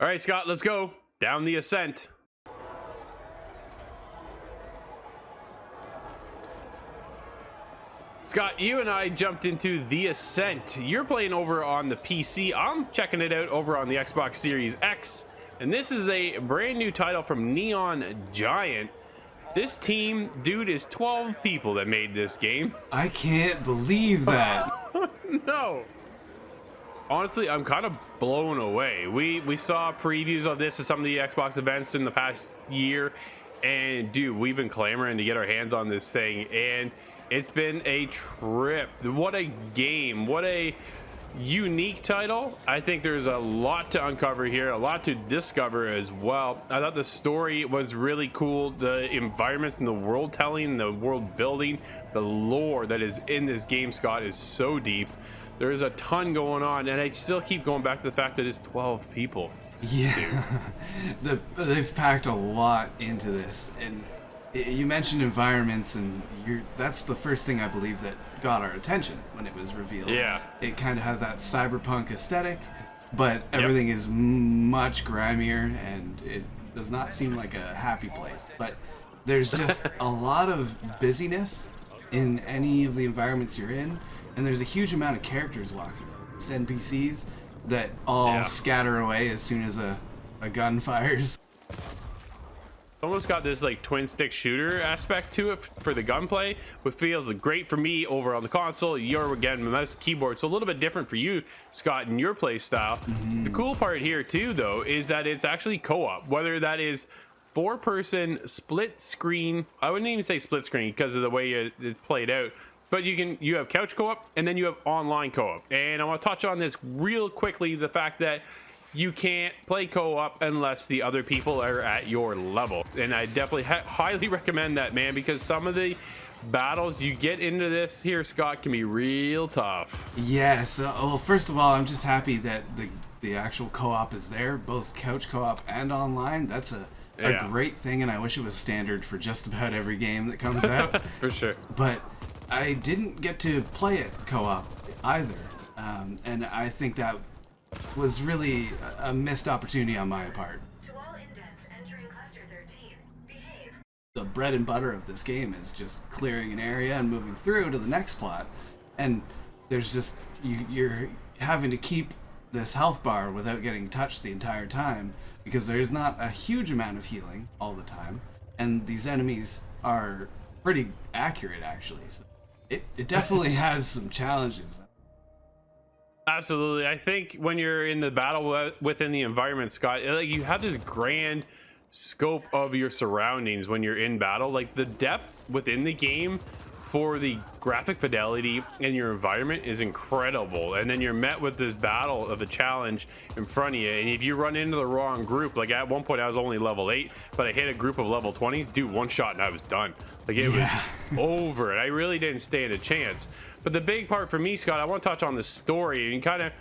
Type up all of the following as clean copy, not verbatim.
All right, Scott, let's go down the Ascent. Scott, you and I jumped into the Ascent. You're playing over on the PC. I'm checking it out over on the Xbox Series X. And this is a brand new title from Neon Giant. This team, dude, is 12 people that made this game. I can't believe that. No. Honestly, I'm kind of blown away. We saw previews of this at some of the Xbox events in the past year. And, dude, we've been clamoring to get our hands on this thing. And it's been a trip. What a game. What a unique title. I think there's a lot to uncover here, a lot to discover as well. I thought the story was really cool. The environments and the world telling, the world building, the lore that is in this game, Scott, is so deep. There's a ton going on, and I still keep going back to the fact that it's 12 people. Yeah, they've packed a lot into this, and you mentioned environments, and that's the first thing I believe that got our attention when it was revealed. Yeah. It kind of has that cyberpunk aesthetic, but everything is much grimier, and it does not seem like a happy place. But there's just a lot of busyness in any of the environments you're in, and there's a huge amount of characters walking. It's NPCs that all scatter away as soon as a gun fires. Almost got this like twin stick shooter aspect to it for the gunplay, which feels great for me over on the console. You're again mouse and keyboard, so a little bit different for you, Scott, in your play style. The cool part here too, though, is that it's actually co-op, whether that is 4-person split screen. I wouldn't even say split screen because of the way it's played out, but you have couch co-op and then you have online co-op. And I want to touch on this real quickly, the fact that you can't play co-op unless the other people are at your level. And I definitely highly recommend that, man, because some of the battles you get into this here, Scott, can be real tough. Yes. Well, first of all, I'm just happy that the actual co-op is there, both couch co-op and online. That's a great thing, and I wish it was standard for just about every game that comes out. For sure. But I didn't get to play it co-op either, and I think that was really a missed opportunity on my part. The bread and butter of this game is just clearing an area and moving through to the next plot, and there's just you're having to keep this health bar without getting touched the entire time, because there's not a huge amount of healing all the time, and these enemies are pretty accurate actually, so it definitely has some challenges. Absolutely. I think when you're in the battle within the environment, Scott, like you have this grand scope of your surroundings when you're in battle. Like the depth within the game for the graphic fidelity in your environment is incredible. And then you're met with this battle of a challenge in front of you. And if you run into the wrong group, like at one point I was only level 8, but I hit a group of level 20, dude, one shot and I was done. Like it was over, and I really didn't stand a chance. But the big part for me, Scott, I want to touch on the story, and kind of,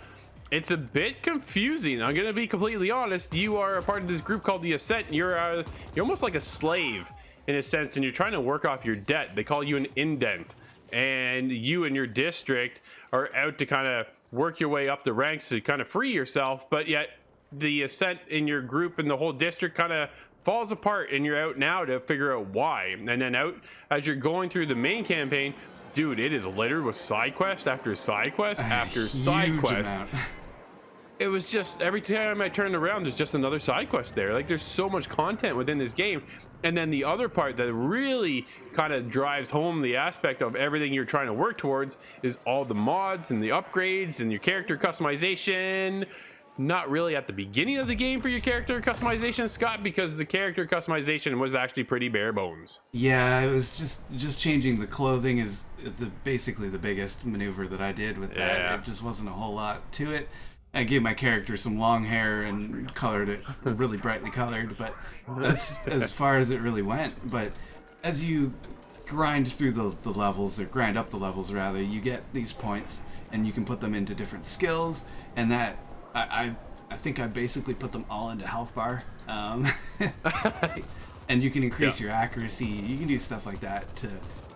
it's a bit confusing. I'm going to be completely honest. You are a part of this group called the Ascent. You're almost like a slave in a sense, and you're trying to work off your debt. They call you an indent, and you and your district are out to kind of work your way up the ranks to kind of free yourself, but yet the Ascent in your group and the whole district kind of falls apart, and you're out now to figure out why. And then out as you're going through the main campaign, dude, it is littered with side quest after side quest after side quest. It was just every time I turned around, there's just another side quest there. Like there's so much content within this game. And then the other part that really kind of drives home the aspect of everything you're trying to work towards is all the mods and the upgrades and your character customization. Not really at the beginning of the game for your character customization, Scott, because the character customization was actually pretty bare bones. Yeah, it was just changing the clothing is basically the biggest maneuver that I did with that. It just wasn't a whole lot to it. I gave my character some long hair and colored it really brightly colored, but that's as far as it really went. But as you grind through the levels, or grind up the levels rather, you get these points and you can put them into different skills, and that I think I basically put them all into health bar, and you can increase your accuracy. You can do stuff like that to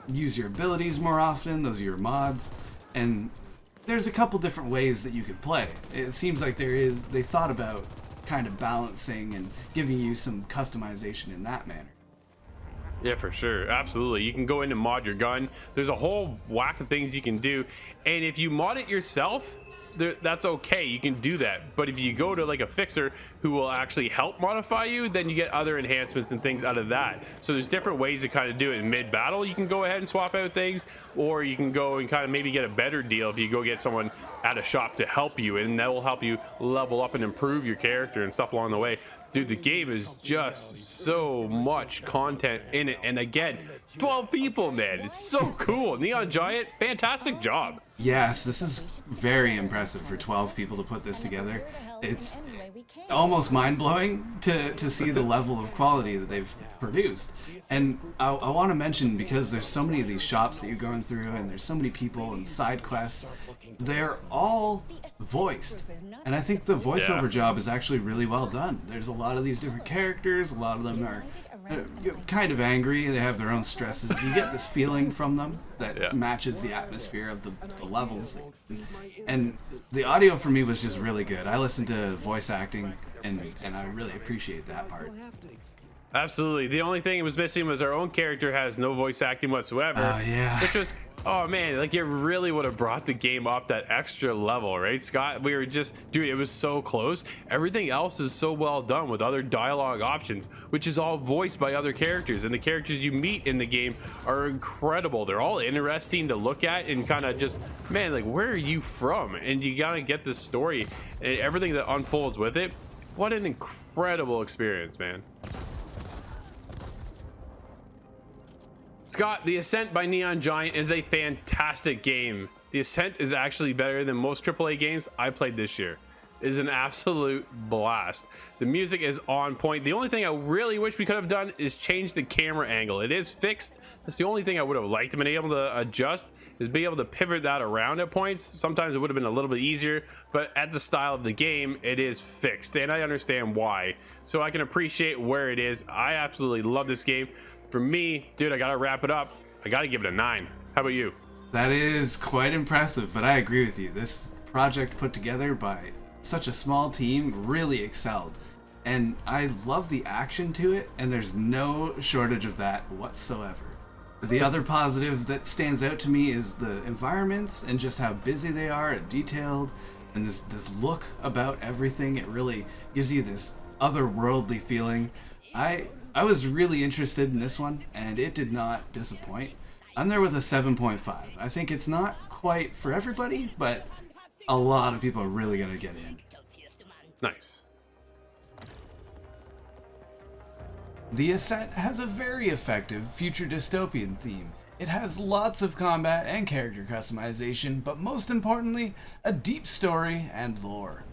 use your abilities more often. Those are your mods, and there's a couple different ways that you could play. It seems like they thought about kind of balancing and giving you some customization in that manner. Yeah, for sure. Absolutely. You can go in and mod your gun. There's a whole whack of things you can do. And if you mod it yourself, that's okay. You can do that. But if you go to like a fixer who will actually help modify you, then you get other enhancements and things out of that. So there's different ways to kind of do it. In mid battle, you can go ahead and swap out things, or you can go and kind of maybe get a better deal if you go get someone at a shop to help you, and that will help you level up and improve your character and stuff along the way. Dude, the game is just so much content in it. And again, 12 people, man. It's so cool. Neon Giant, fantastic job. Yes, this is very impressive for 12 people to put this together. It's almost mind-blowing to see the level of quality that they've produced. And I want to mention, because there's so many of these shops that you're going through, and there's so many people and side quests, they're all voiced. And I think the voiceover job is actually really well done. There's a lot of these different characters. A lot of them are kind of angry. They have their own stresses. You get this feeling from them that matches the atmosphere of the levels. And the audio for me was just really good. I listened to voice acting, and I really appreciate that part. Absolutely. The only thing it was missing was our own character has no voice acting whatsoever. Oh, yeah. Which was, oh man, like it really would have brought the game up that extra level, right, Scott? We were just, dude, it was so close. Everything else is so well done with other dialogue options, which is all voiced by other characters. And the characters you meet in the game are incredible. They're all interesting to look at and kind of just, man, like, where are you from? And you gotta get this story and everything that unfolds with it. What an incredible experience, man. Scott, The Ascent by Neon Giant is a fantastic game. The Ascent is actually better than most AAA games I played this year. It is an absolute blast. The music is on point. The only thing I really wish we could have done is change the camera angle. It is fixed. That's the only thing I would have liked to be able to adjust, is be able to pivot that around at points. Sometimes it would have been a little bit easier, but at the style of the game, it is fixed, and I understand why. So I can appreciate where it is. I absolutely love this game. For me, dude, I gotta wrap it up. I gotta give it a 9. How about you? That is quite impressive, but I agree with you. This project put together by such a small team really excelled. And I love the action to it, and there's no shortage of that whatsoever. The other positive that stands out to me is the environments and just how busy they are and detailed, and this look about everything. It really gives you this otherworldly feeling. I was really interested in this one, and it did not disappoint. I'm there with a 7.5. I think it's not quite for everybody, but a lot of people are really going to get in. Nice. The Ascent has a very effective future dystopian theme. It has lots of combat and character customization, but most importantly, a deep story and lore.